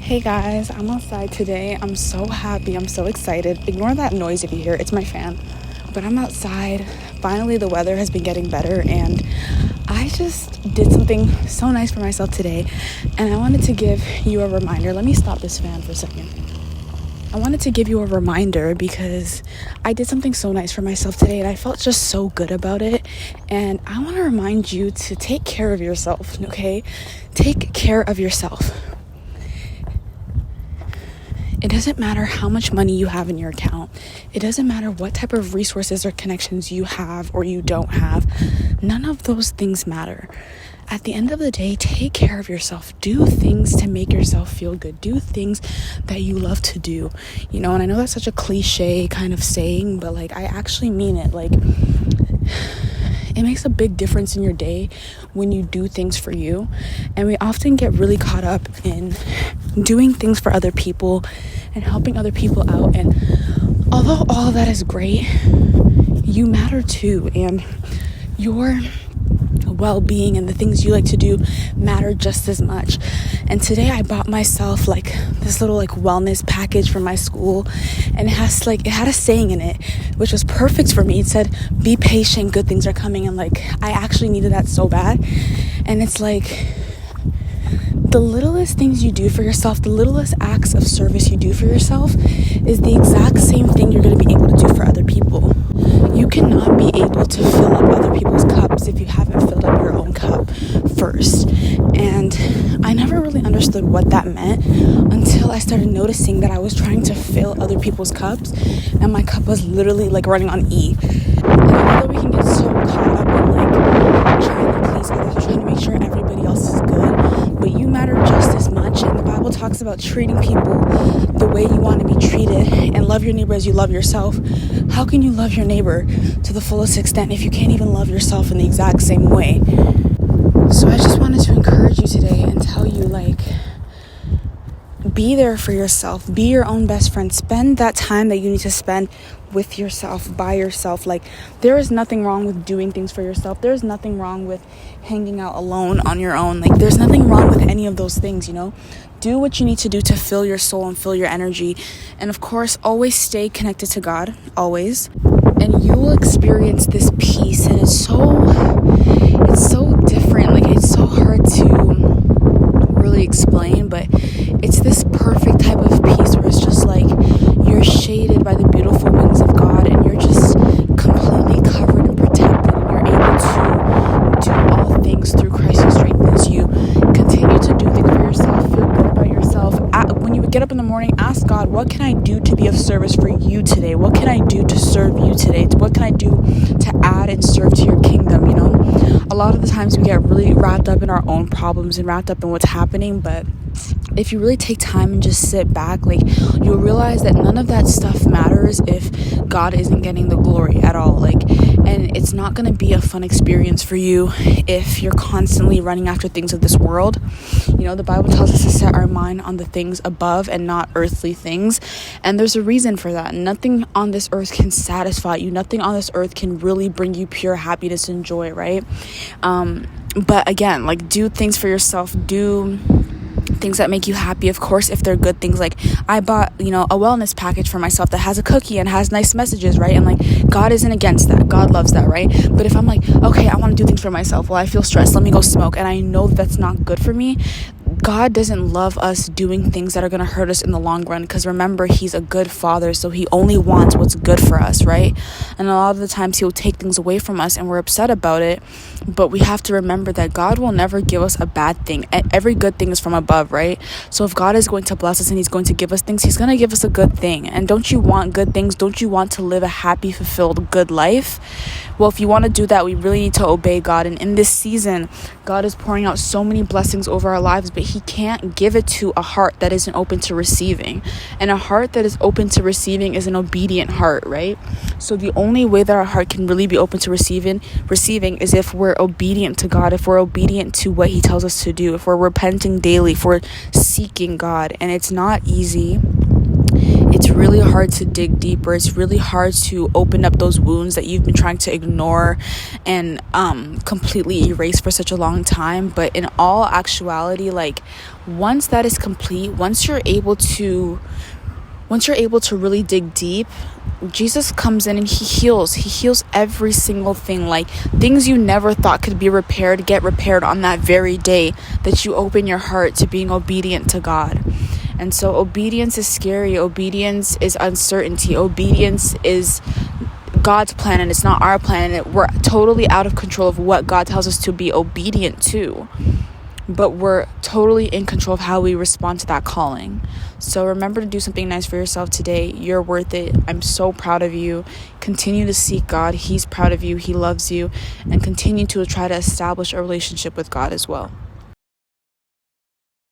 Hey guys, I'm outside today. I'm so happy. I'm so excited. Ignore that noise if you hear. It's my fan. But I'm outside. Finally, the weather has been getting better, and I just did something so nice for myself today. And I wanted to give you a reminder. Let me stop this fan for a second. I wanted to give you a reminder because I did something so nice for myself today, and I felt just so good about it. And I want to remind you to take care of yourself, okay? Take care of yourself. It doesn't matter how much money you have in your account. It doesn't matter what type of resources or connections you have or you don't have. None of those things matter. At the end of the day, take care of yourself. Do things to make yourself feel good. Do things that you love to do. And I know that's such a cliche kind of saying, but I actually mean it. It makes a big difference in your day when you do things for you. And we often get really caught up in doing things for other people and helping other people out. And although all of that is great, you matter too. And your well-being and the things you like to do matter just as much. And today I bought myself this little wellness package from my school, and it had a saying in it which was perfect for me. It said, be patient, good things are coming. And I actually needed that so bad. And it's the littlest things you do for yourself, the littlest acts of service you do for yourself is the exact same thing you're going to be able to do for other people. You cannot be able to fill up other people's cups if you haven't filled up your own cup first. And I never really understood what that meant until I started noticing that I was trying to fill other people's cups and my cup was literally running on E. And I know that we can get so caught up in trying to please others or trying to make sure everybody else is good, but you matter just as much. And the Bible talks about treating people the way you want to be treated and love your neighbor as you love yourself. How can you love your neighbor to the fullest extent if you can't even love yourself in the exact same way? So I just wanted to encourage you today and tell you, be there for yourself. Be your own best friend. Spend that time that you need to spend with yourself, by yourself. There is nothing wrong with doing things for yourself. There's nothing wrong with hanging out alone on your own. There's nothing wrong with any of those things, Do what you need to do to fill your soul and fill your energy. And of course, always stay connected to God, always. And you will experience this peace. And it's so different. It's so hard to really explain, but it's this perfect type of peace where it's just you're shaded by the beautiful wings of God, and you're just completely covered and protected, and you're able to do all things through Christ who strengthens you. Continue to do things for yourself. Feel good about yourself. When you get up in the morning, ask God, what can I do to be of service for you today? What can I do to serve you today? What can I do to add and serve to your kingdom? A lot of the times we get really wrapped up in our own problems and wrapped up in what's happening, but if you really take time and just sit back, you'll realize that none of that stuff matters if God isn't getting the glory at all. And it's not going to be a fun experience for you if you're constantly running after things of this world. The Bible tells us to set our mind on the things above and not earthly things. And there's a reason for that. Nothing on this earth can satisfy you. Nothing on this earth can really bring you pure happiness and joy, right? But again, do things for yourself. Do things that make you happy, of course, if they're good things. I bought a wellness package for myself that has a cookie and has nice messages, right? And God isn't against that. God loves that, right? But if I'm okay, I want to do things for myself, well, I feel stressed, let me go smoke, and I know that's not good for me, God doesn't love us doing things that are going to hurt us in the long run, because remember, he's a good father, so he only wants what's good for us, right? And a lot of the times he'll take things away from us and we're upset about it, but we have to remember that God will never give us a bad thing. Every good thing is from above, right? So if God is going to bless us and he's going to give us things, he's going to give us a good thing. And don't you want good things? Don't you want to live a happy, fulfilled, good life? Well, if you want to do that, we really need to obey God. And in this season, God is pouring out so many blessings over our lives, but he can't give it to a heart that isn't open to receiving. And a heart that is open to receiving is an obedient heart, right? So the only way that our heart can really be open to receiving is if we're obedient to God, if we're obedient to what he tells us to do, if we're repenting daily, if we're seeking God. And it's not easy. it's really hard to dig deeper. It's really hard to open up those wounds that you've been trying to ignore and completely erase for such a long time. But in all actuality, like, once that is complete, once you're able to really dig deep, Jesus comes in and he heals every single thing. Like, things you never thought could be repaired get repaired on that very day that you open your heart to being obedient to God. And so obedience is scary. Obedience is uncertainty. Obedience is God's plan, and it's not our plan. And we're totally out of control of what God tells us to be obedient to. But we're totally in control of how we respond to that calling. So remember to do something nice for yourself today. You're worth it. I'm so proud of you. Continue to seek God. He's proud of you. He loves you. And continue to try to establish a relationship with God as well.